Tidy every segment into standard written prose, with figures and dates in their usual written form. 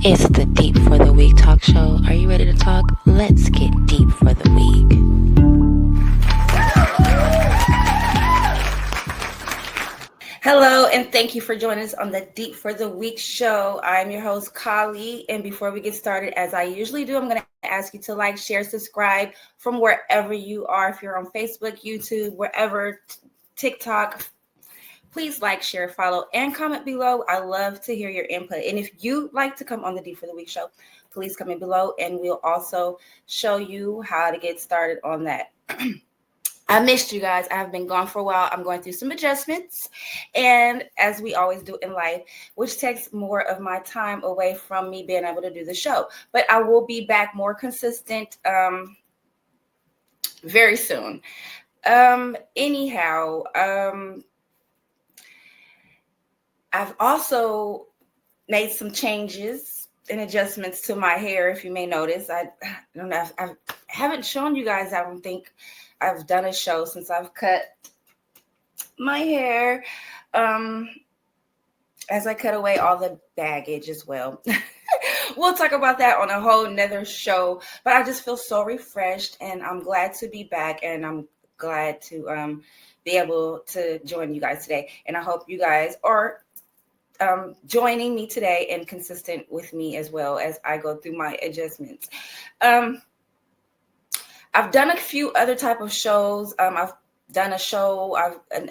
It's the Deep for the Week talk show. Are you ready to talk? Let's get deep for the week. Hello, and thank you for joining us on the Deep for the Week show. I'm your host, Kali, and before we get started, as I usually do, I'm going to ask you to like, share, subscribe from wherever you are. If you're on Facebook, YouTube, wherever, TikTok, please like, share, follow, and comment below. I love to hear your input. And if you'd like to come on the Deep for the Week show, please comment below, and we'll also show you how to get started on that. I missed you guys. I have been gone for a while. I'm going through some adjustments, and as we always do in life, which takes more of my time away from me being able to do the show. But I will be back more consistent very soon. Anyhow, I've also made some changes and adjustments to my hair. If you may notice, I don't know. I haven't shown you guys. I don't think I've done a show since I've cut my hair. As I cut away all the baggage as well. We'll talk about that on a whole nother show. But I just feel so refreshed, and I'm glad to be back, and I'm glad to be able to join you guys today. And I hope you guys are joining me today and consistent with me as well as I go through my adjustments. I've done a few other type of shows. I've done a show.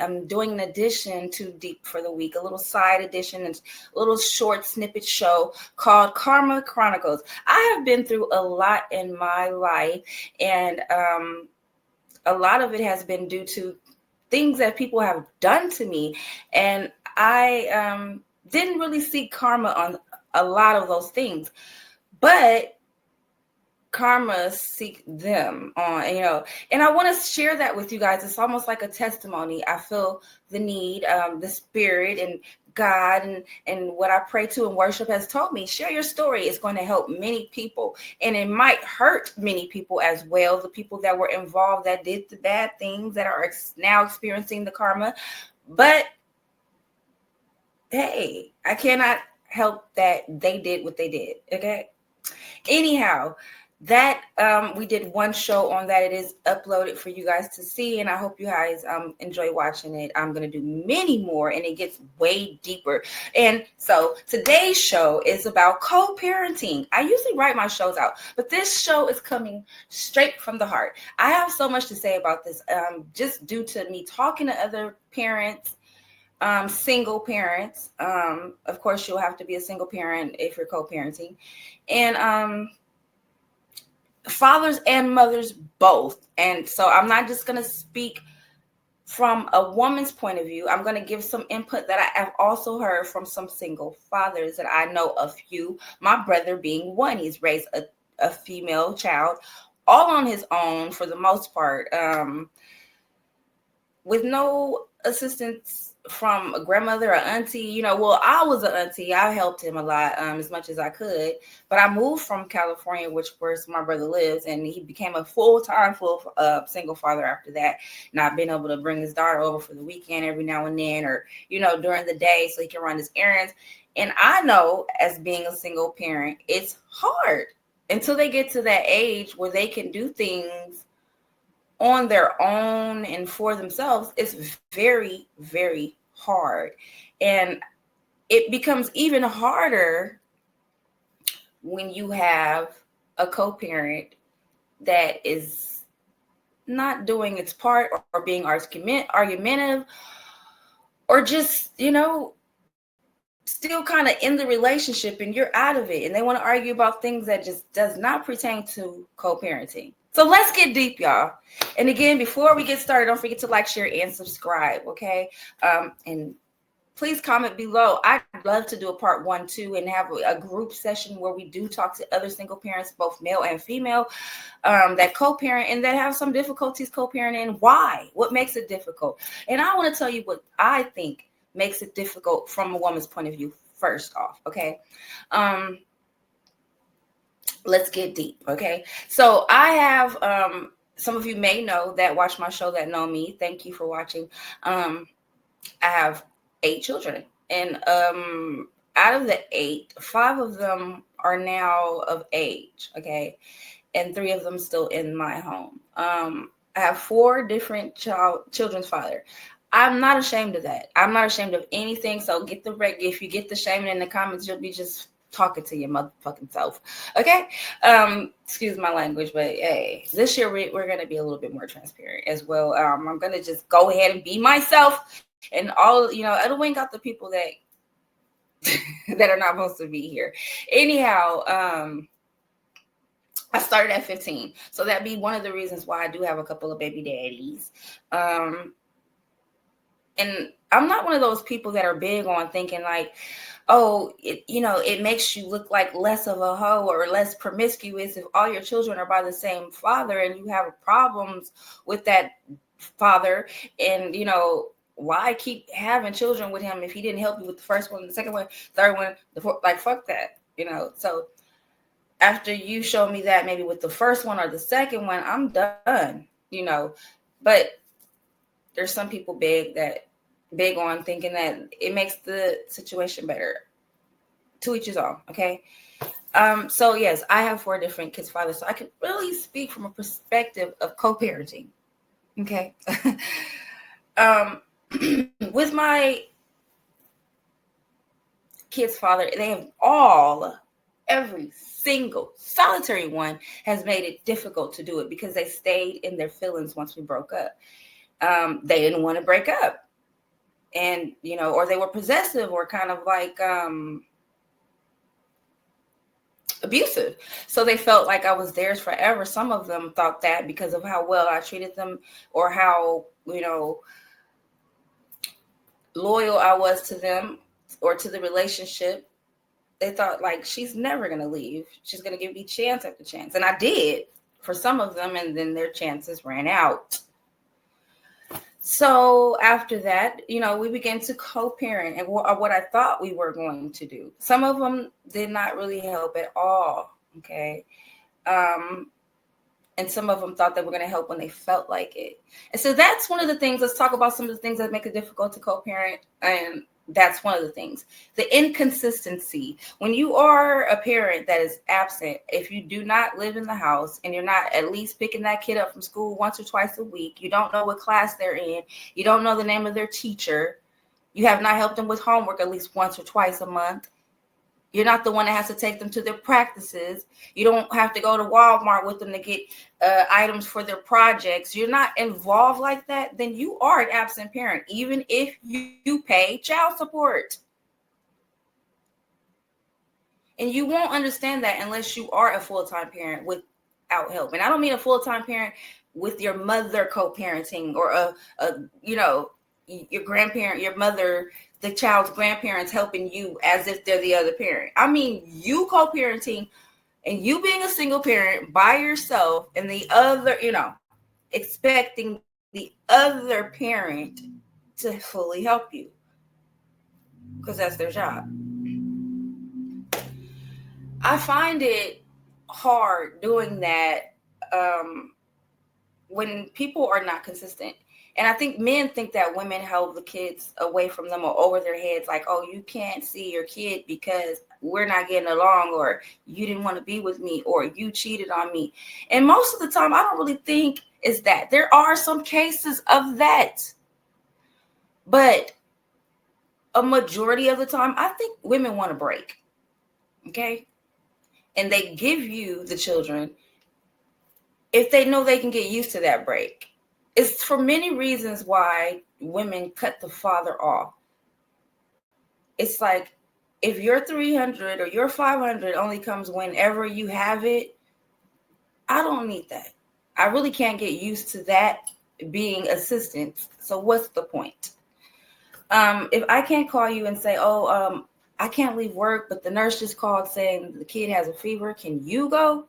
I'm doing an addition to Deep for the Week, a little side edition, and a little short snippet show called Karma Chronicles. I have been through a lot in my life, and a lot of it has been due to things that people have done to me, and I didn't really seek karma on a lot of those things, but karma seek them on, and I want to share that with you guys. It's almost like a testimony. I feel the need, the spirit and God and what I pray to and worship has told me, share your story. It's going to help many people, and it might hurt many people as well. The people that were involved that did the bad things that are now experiencing the karma. But hey, I cannot help that they did what they did. Okay. Anyhow, that we did one show on that. It is uploaded for you guys to see, and I hope you guys enjoy watching it. I'm going to do many more, and it gets way deeper. And so today's show is about co-parenting. I usually write my shows out, but this show is coming straight from the heart. I have so much to say about this, just due to me talking to other parents, single parents. Of course, you'll have to be a single parent if you're co-parenting, and fathers and mothers both. And so I'm not just going to speak from a woman's point of view. I'm going to give some input that I have also heard from some single fathers that I know a few, my brother being one. He's raised a female child all on his own for the most part, with no assistance from a grandmother or auntie. Well, I was an auntie. I helped him a lot, as much as I could. But I moved from California, which where my brother lives, and he became a full-time single father after that. And I've been able to bring his daughter over for the weekend every now and then, or during the day, so he can run his errands. And I know, as being a single parent, it's hard until they get to that age where they can do things on their own and for themselves. It's very, very hard. And it becomes even harder when you have a co-parent that is not doing its part, or being argumentative, or just, still kind of in the relationship and you're out of it, and they want to argue about things that just does not pertain to co-parenting. So let's get deep, y'all. And again, before we get started, don't forget to like, share, and subscribe, okay? And please comment below. I'd love to do a part 1, 2, and have a group session where we do talk to other single parents, both male and female, that co-parent and that have some difficulties co-parenting. Why? What makes it difficult? And I want to tell you what I think makes it difficult from a woman's point of view first off, okay? Let's get deep, okay? So I have, some of you may know that watch my show that know me. Thank you for watching. I have 8 children, and out of the 8, 5 of them are now of age, okay, and 3 of them still in my home. I have 4 different children's father. I'm not ashamed of that. I'm not ashamed of anything. So get the wreck. If you get the shaming in the comments, you'll be just talking to your motherfucking self. Okay. Excuse my language, but hey, this year we're going to be a little bit more transparent as well. I'm going to just go ahead and be myself, and all, it'll wink out the people that that are not supposed to be here. Anyhow, I started at 15. So that'd be one of the reasons why I do have a couple of baby daddies. And I'm not one of those people that are big on thinking like, oh, it makes you look like less of a hoe or less promiscuous if all your children are by the same father and you have problems with that father. And, why keep having children with him if he didn't help you with the first one, the second one, third one, the fourth? Like, fuck that, So after you show me that maybe with the first one or the second one, I'm done, But there's some people big on thinking that it makes the situation better. To each his own, okay? So yes, I have 4 different kids' fathers, so I can really speak from a perspective of co-parenting, okay? With my kids' father, they have every single solitary one has made it difficult to do it because they stayed in their feelings once we broke up. They didn't want to break up. And, or they were possessive or kind of like abusive. So they felt like I was theirs forever. Some of them thought that because of how well I treated them or how, loyal I was to them or to the relationship. They thought like, she's never going to leave. She's going to give me chance after chance. And I did for some of them. And then their chances ran out. So after that, we began to co-parent and what I thought we were going to do. Some of them did not really help at all. Okay. And some of them thought they were going to help when they felt like it. And so that's one of the things. Let's talk about some of the things that make it difficult to co-parent. And that's one of the things. The inconsistency. When you are a parent that is absent, if you do not live in the house and you're not at least picking that kid up from school once or twice a week, you don't know what class they're in, you don't know the name of their teacher, you have not helped them with homework at least once or twice a month, you're not the one that has to take them to their practices, you don't have to go to Walmart with them to get items for their projects, you're not involved like that, then you are an absent parent, even if you pay child support. And you won't understand that unless you are a full-time parent without help. And I don't mean a full-time parent with your mother co-parenting or your grandparent, your mother, the child's grandparents helping you as if they're the other parent. I mean, you co-parenting and you being a single parent by yourself and the other, expecting the other parent to fully help you because that's their job. I find it hard doing that when people are not consistent. And I think men think that women held the kids away from them or over their heads. Like, oh, you can't see your kid because we're not getting along, or you didn't want to be with me, or you cheated on me. And most of the time, I don't really think it's that. There are some cases of that. But a majority of the time, I think women want a break. Okay? And they give you the children if they know they can get used to that break. It's for many reasons why women cut the father off. It's like, if your 300 or your 500 only comes whenever you have it, I don't need that. I really can't get used to that being assistance. So what's the point? If I can't call you and say, I can't leave work, but the nurse just called saying the kid has a fever, can you go?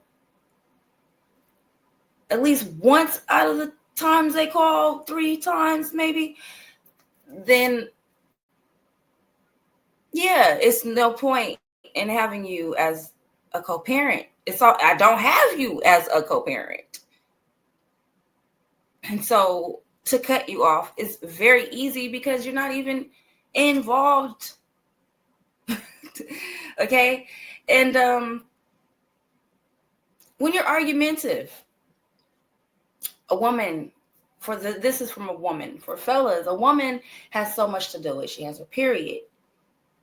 At least once out of the times they call, 3 times maybe, then yeah, it's no point in having you as a co-parent. I don't have you as a co-parent. And so to cut you off is very easy because you're not even involved Okay? And when you're argumentative, a woman, this is from a woman. For fellas, a woman has so much to do with. She has her period.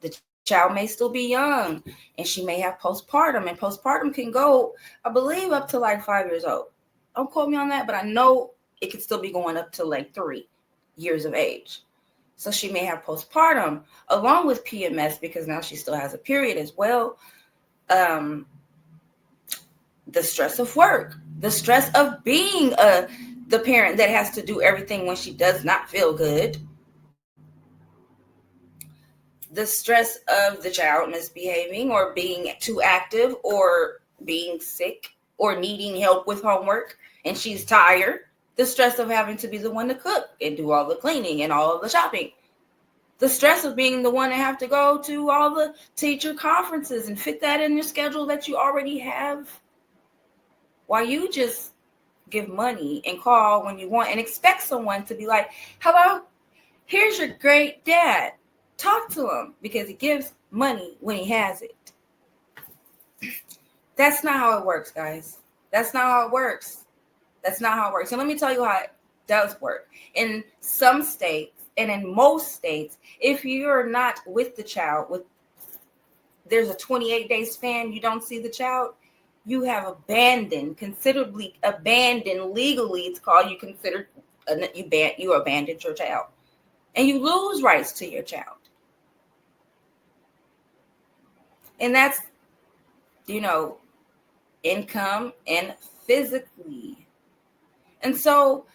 The child may still be young, and she may have postpartum, and postpartum can go, I believe, up to like 5 years old. Don't quote me on that, but I know it could still be going up to like 3 years of age. So she may have postpartum along with PMS, because now she still has a period as well. The stress of work, the stress of being the parent that has to do everything when she does not feel good, the stress of the child misbehaving or being too active or being sick or needing help with homework and she's tired, the stress of having to be the one to cook and do all the cleaning and all of the shopping, the stress of being the one to have to go to all the teacher conferences and fit that in your schedule that you already have, while you just give money and call when you want and expect someone to be like, hello, here's your great dad. Talk to him because he gives money when he has it. That's not how it works, guys. That's not how it works. That's not how it works. And let me tell you how it does work. In some states and in most states, if you're not with the child, there's a 28-day span, you don't see the child, you have considerably abandoned legally. It's called, you abandoned your child, and you lose rights to your child. And that's, income and physically. And so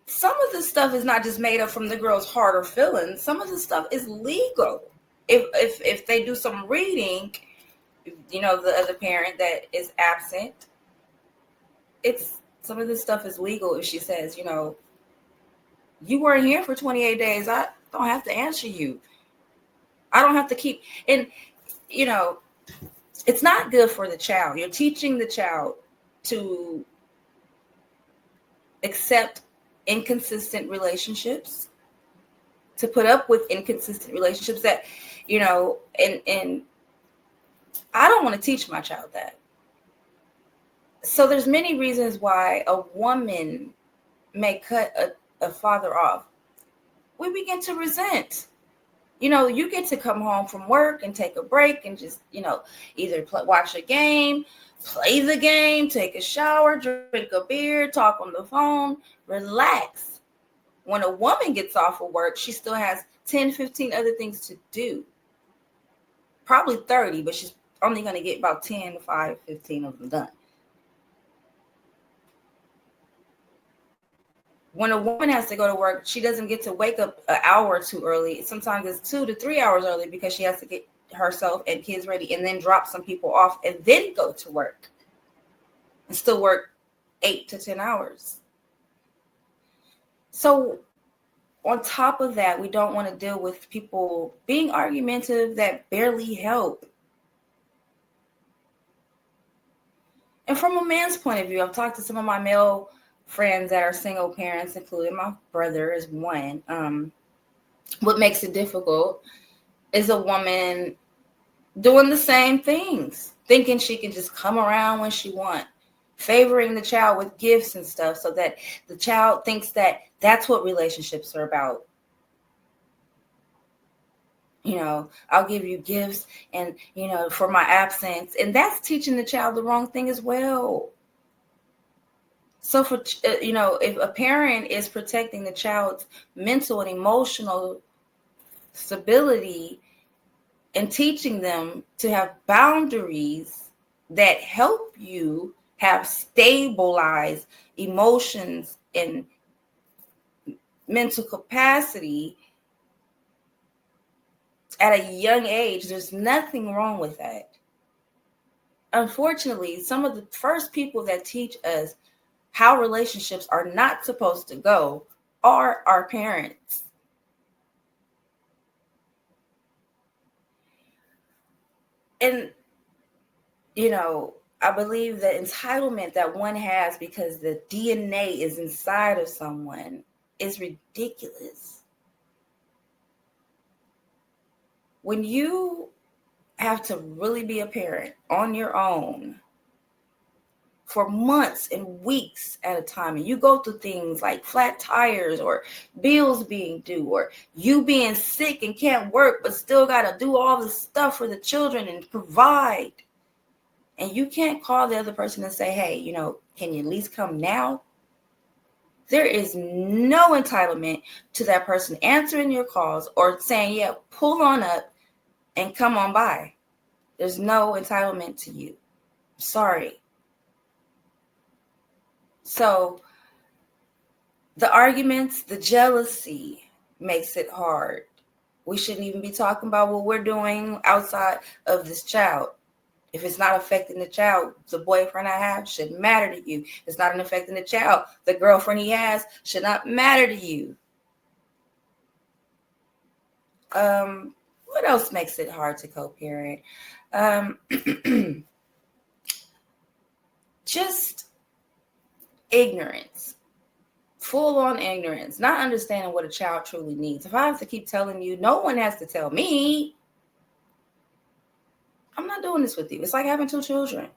some of this stuff is not just made up from the girl's heart or feelings. Some of this stuff is legal. If they do some reading, the other parent that is absent, some of this stuff is legal. If she says, you weren't here for 28 days, I don't have to answer you. I don't have to keep, and it's not good for the child. You're teaching the child to accept inconsistent relationships, to put up with inconsistent relationships that, and I don't want to teach my child that. So there's many reasons why a woman may cut a father off. We begin to resent. You get to come home from work and take a break and just, either watch a game, play the game, take a shower, drink a beer, talk on the phone, relax. When a woman gets off of work, she still has 10, 15 other things to do. Probably 30, but she's only going to get about 10, 5, 15 of them done. When a woman has to go to work, she doesn't get to wake up an hour or two early. Sometimes it's 2 to 3 hours early because she has to get herself and kids ready and then drop some people off and then go to work and still work 8 to 10 hours. So on top of that, we don't want to deal with people being argumentative that barely help. And from a man's point of view, I've talked to some of my male friends that are single parents, including my brother is one. What makes it difficult is a woman doing the same things, thinking she can just come around when she wants, favoring the child with gifts and stuff so that the child thinks that that's what relationships are about. I'll give you gifts and, for my absence. And that's teaching the child the wrong thing as well. So for, if a parent is protecting the child's mental and emotional stability and teaching them to have boundaries that help you have stabilized emotions and mental capacity at a young age, there's nothing wrong with that. Unfortunately, some of the first people that teach us how relationships are not supposed to go are our parents. And, I believe the entitlement that one has because the DNA is inside of someone is ridiculous. When you have to really be a parent on your own for months and weeks at a time, and you go through things like flat tires or bills being due or you being sick and can't work but still got to do all the stuff for the children and provide, and you can't call the other person and say, hey, can you at least come now? There is no entitlement to that person answering your calls or saying, yeah, pull on up and come on by. There's no entitlement to you. Sorry. So the arguments, the jealousy makes it hard. We shouldn't even be talking about what we're doing outside of this child. If it's not affecting the child, the boyfriend I have shouldn't matter to you. If it's not affecting the child, the girlfriend he has should not matter to you. What else makes it hard to co-parent? Just ignorance, full-on ignorance, not understanding what a child truly needs. If I have to keep telling you, no one has to tell me, I'm not doing this with you. It's like having two children.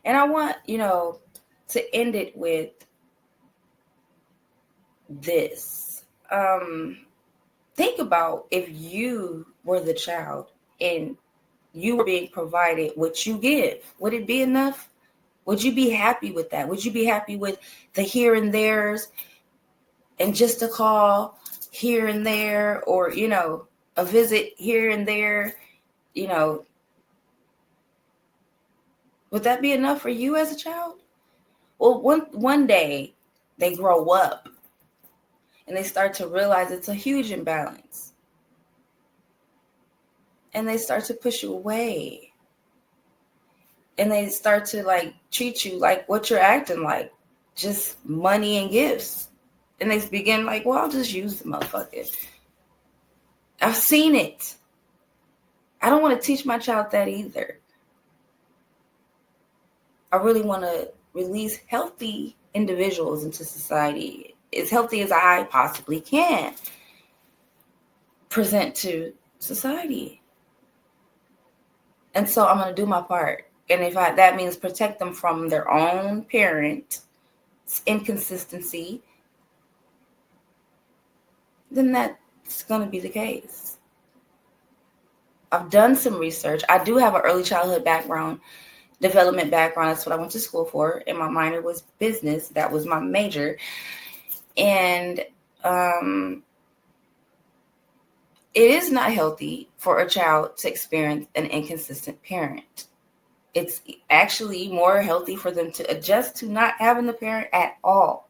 And I want, to end it with this. Think about if you were the child and you were being provided what you give. Would it be enough? Would you be happy with that? Would you be happy with the here and there's and just a call here and there, or, a visit here and there, would that be enough for you as a child? Well, one day they grow up and they start to realize it's a huge imbalance. And they start to push you away. And they start to treat you like what you're acting like, just money and gifts. And they begin well, I'll just use the motherfucker. I've seen it. I don't want to teach my child that either. I really want to release healthy individuals into society, as healthy as I possibly can present to society. And so I'm going to do my part. And if that means protect them from their own parent's inconsistency, then that's going to be the case. I've done some research. I do have an early childhood development background. That's what I went to school for. And my minor was business. That was my major. And it is not healthy for a child to experience an inconsistent parent. It's actually more healthy for them to adjust to not having the parent at all.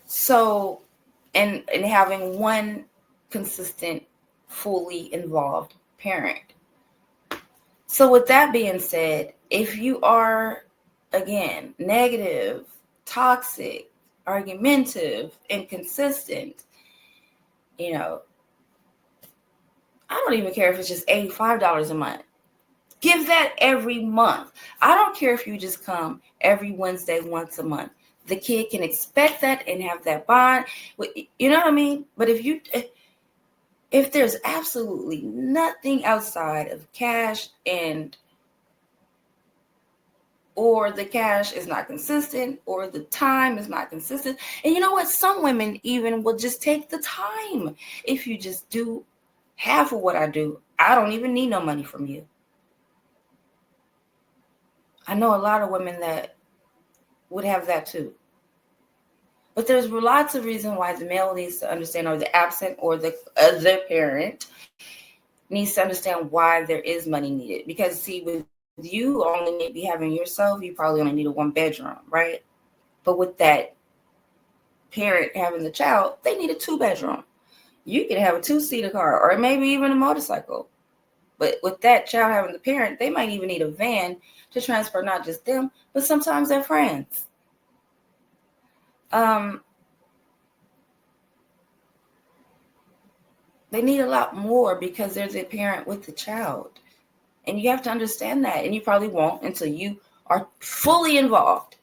So, and having one consistent, fully involved parent. So with that being said, if you are, again, negative, toxic, argumentative, inconsistent, I don't even care if it's just $85 a month. Give that every month. I don't care if you just come every Wednesday once a month. The kid can expect that and have that bond. You know what I mean? But if there's absolutely nothing outside of cash or the cash is not consistent or the time is not consistent. And you know what? Some women even will just take the time. If you just do half of what I do, I don't even need no money from you. I know a lot of women that would have that too. But there's lots of reasons why the male needs to understand, or the absent or the other parent needs to understand why there is money needed. Because see, with you only need to be having yourself, you probably only need a 1-bedroom, right? But with that parent having the child, they need a 2-bedroom. You can have a 2-seater car or maybe even a motorcycle. But with that child having the parent, they might even need a van to transfer not just them, but sometimes their friends. They need a lot more because there's a parent with the child. And you have to understand that. And you probably won't until you are fully involved.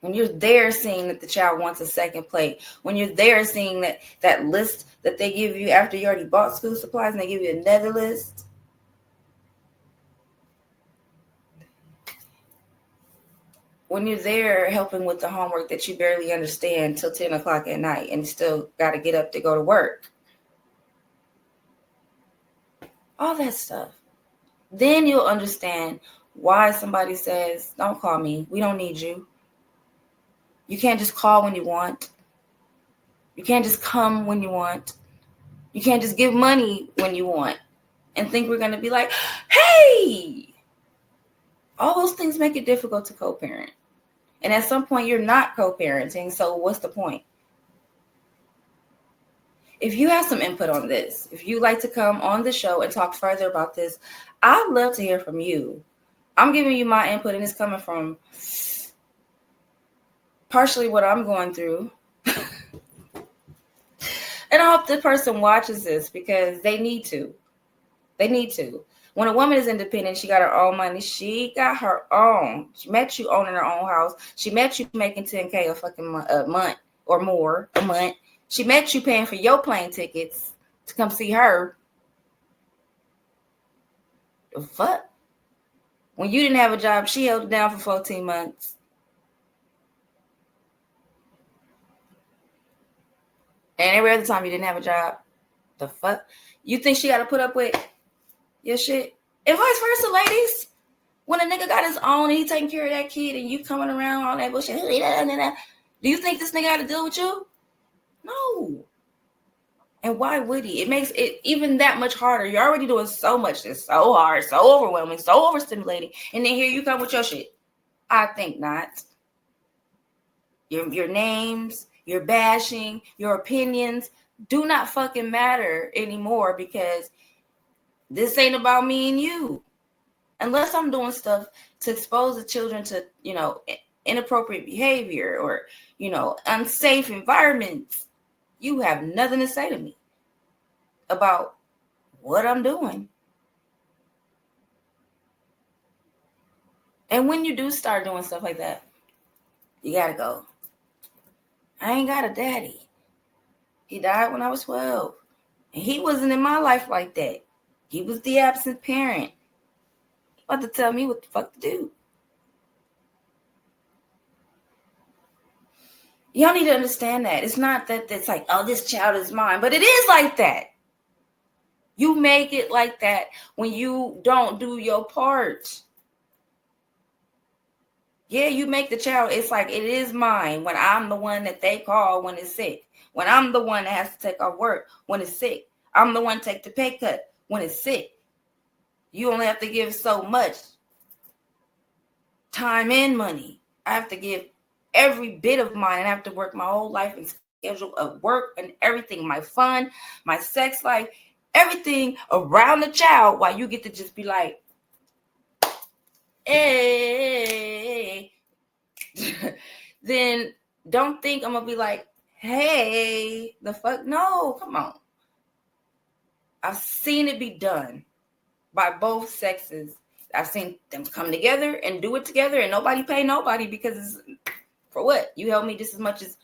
When you're there seeing that the child wants a second plate, when you're there seeing that list that they give you after you already bought school supplies, and they give you another list. When you're there helping with the homework that you barely understand till 10 o'clock at night and still got to get up to go to work. All that stuff. Then you'll understand why somebody says, don't call me. We don't need you. You can't just call when you want. You can't just come when you want. You can't just give money when you want and think we're going to be like, hey. All those things make it difficult to co-parent. And at some point, you're not co-parenting. So what's the point? If you have some input on this, if you'd like to come on the show and talk further about this, I'd love to hear from you. I'm giving you my input, and it's coming from partially what I'm going through. And I hope the person watches this because they need to. They need to. When a woman is independent, she got her own money. She got her own. She met you owning her own house. She met you making $10K a month or more a month. She met you paying for your plane tickets to come see her. The fuck? When you didn't have a job, she held it down for 14 months. And every other time you didn't have a job, the fuck? You think she got to put up with your shit? And vice versa, ladies. When a nigga got his own and he taking care of that kid and you coming around all that bullshit, do you think this nigga got to deal with you? No. And why would he? It makes it even that much harder. You're already doing so much that's so hard, so overwhelming, so overstimulating. And then here you come with your shit. I think not. Your names, your bashing, your opinions do not fucking matter anymore because this ain't about me and you. Unless I'm doing stuff to expose the children to, inappropriate behavior or, unsafe environments, you have nothing to say to me about what I'm doing. And when you do start doing stuff like that, you gotta go. I ain't got a daddy. He died when I was 12. And he wasn't in my life like that. He was the absent parent. He about to tell me what the fuck to do. Y'all need to understand that. It's not that it's like, oh, this child is mine. But it is like that. You make it like that when you don't do your part. Yeah, you make the child, it's like it is mine when I'm the one that they call when it's sick. When I'm the one that has to take off work when it's sick. I'm the one to take the pay cut when it's sick. You only have to give so much time and money. I have to give every bit of mine. I have to work my whole life and schedule of work and everything, my fun, my sex life, everything around the child while you get to just be like, hey, then don't think I'm gonna be like, hey, the fuck? No, come on. I've seen it be done by both sexes. I've seen them come together and do it together and nobody pay nobody because for what? You help me just as much as.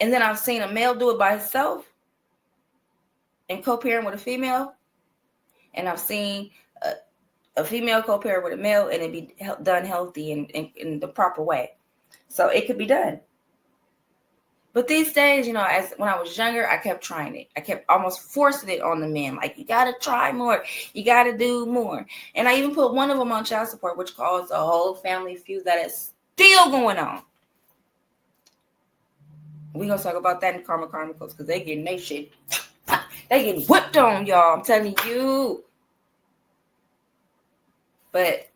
And then I've seen a male do it by himself and co-parent with a female. And I've seen a female co-parent with a male and it be done healthy and in the proper way. So it could be done. But these days, as when I was younger, I kept trying it. I kept almost forcing it on the men. Like, you got to try more. You got to do more. And I even put one of them on child support, which caused a whole family feud that is still going on. We're going to talk about that in Karma Chronicles because they getting their shit. They getting whipped on, y'all. I'm telling you. But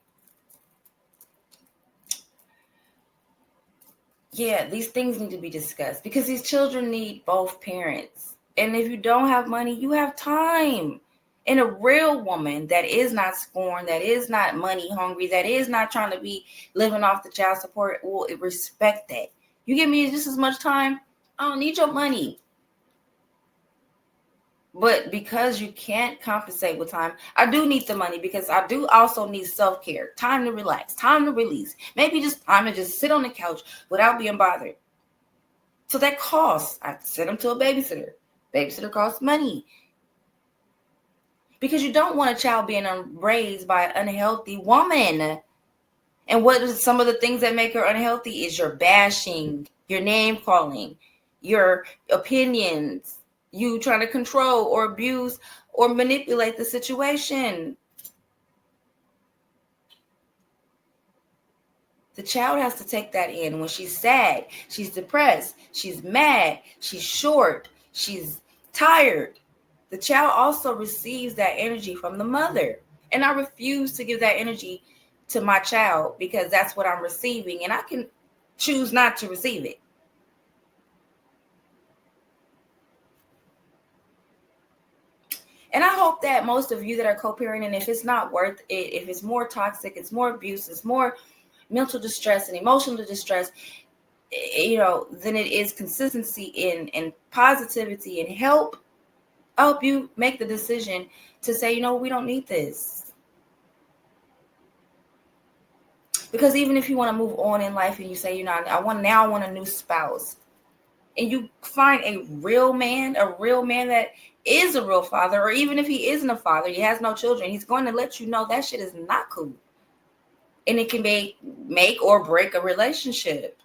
yeah, these things need to be discussed because these children need both parents. And if you don't have money, you have time. And a real woman that is not scorned, that is not money hungry, that is not trying to be living off the child support will respect that. You give me just as much time, I don't need your money. But because you can't compensate with time, I do need the money because I do also need self-care, time to relax, time to release, maybe just time to just sit on the couch without being bothered. So that costs. I have to send them to a babysitter. Babysitter costs money. Because you don't want a child being raised by an unhealthy woman. And what is some of the things that make her unhealthy is your bashing, your name calling, your opinions, you trying to control or abuse or manipulate the situation. The child has to take that in. When she's sad, she's depressed, she's mad, she's short, she's tired. The child also receives that energy from the mother. And I refuse to give that energy to my child because that's what I'm receiving. And I can choose not to receive it. And I hope that most of you that are co-parenting, if it's not worth it, if it's more toxic, it's more abuse, it's more mental distress and emotional distress, then it is consistency and positivity and help you make the decision to say, we don't need this. Because even if you want to move on in life and you say, I want a new spouse, and you find a real man that is a real father, or even if he isn't a father, he has no children, he's going to let you know that shit is not cool. And it can make or break a relationship.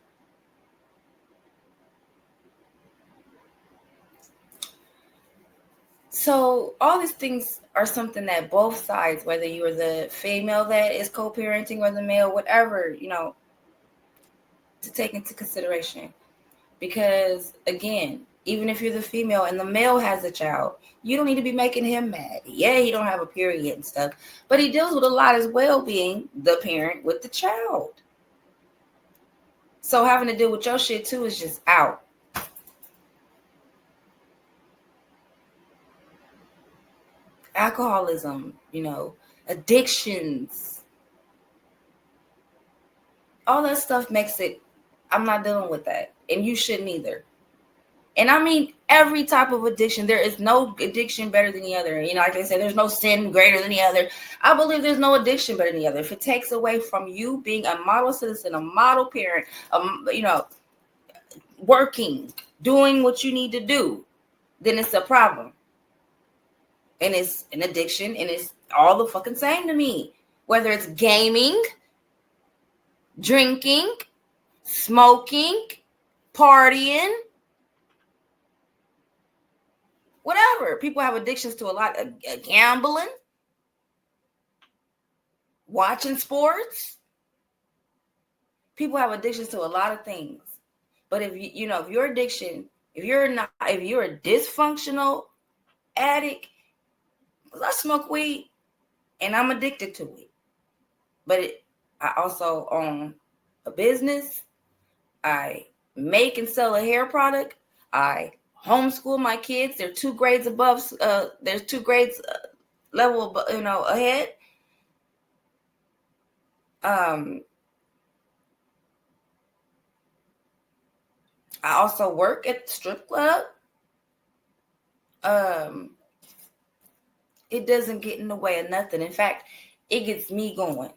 So all these things are something that both sides, whether you're the female that is co-parenting or the male, whatever, to take into consideration. Because again, even if you're the female and the male has a child, you don't need to be making him mad. Yeah, he don't have a period and stuff, but he deals with a lot as well, being the parent with the child. So having to deal with your shit too is just out. Alcoholism, addictions, all that stuff makes it, I'm not dealing with that. And you shouldn't either. And I mean, every type of addiction, there is no addiction better than the other. Like they say, there's no sin greater than the other. I believe there's no addiction better than the other. If it takes away from you being a model citizen, a model parent, working, doing what you need to do, then it's a problem. And it's an addiction, and it's all the fucking same to me. Whether it's gaming, drinking, smoking, partying, whatever. People have addictions to a lot of gambling, watching sports. People have addictions to a lot of things. But if if your addiction, if you're a dysfunctional addict, because I smoke weed and I'm addicted to it. But I also own a business. I make and sell a hair product. I homeschool my kids. They're 2 grades above. There's 2 grades level, ahead. I also work at the strip club. It doesn't get in the way of nothing. In fact, it gets me going.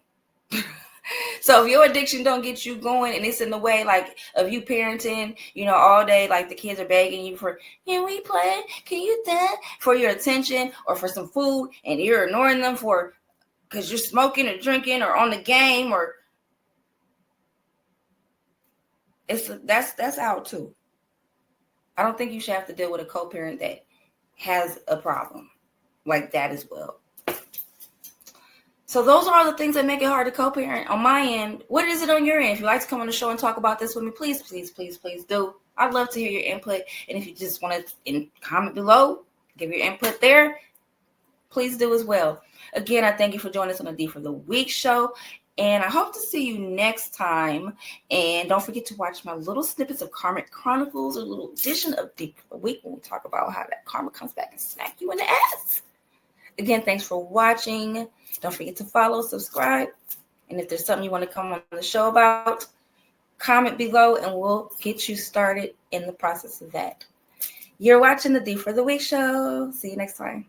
So if your addiction don't get you going and it's in the way, like, of you parenting, all day, like the kids are begging you for, can we play? Can you that? For your attention or for some food, and you're ignoring them because you're smoking or drinking or on the game, or that's out too. I don't think you should have to deal with a co-parent that has a problem like that as well. So those are all the things that make it hard to co-parent on my end. What is it on your end? If you'd like to come on the show and talk about this with me, please, please, please, please do. I'd love to hear your input. And if you just want to comment below, give your input there, please do as well. Again, I thank you for joining us on the D for the Week show. And I hope to see you next time. And don't forget to watch my little snippets of Karmic Chronicles, a little edition of D for the Week, when we talk about how that karma comes back and smack you in the ass. Again, thanks for watching. Don't forget to follow, subscribe. And if there's something you want to come on the show about, comment below and we'll get you started in the process of that. You're watching the D for the Week show. See you next time.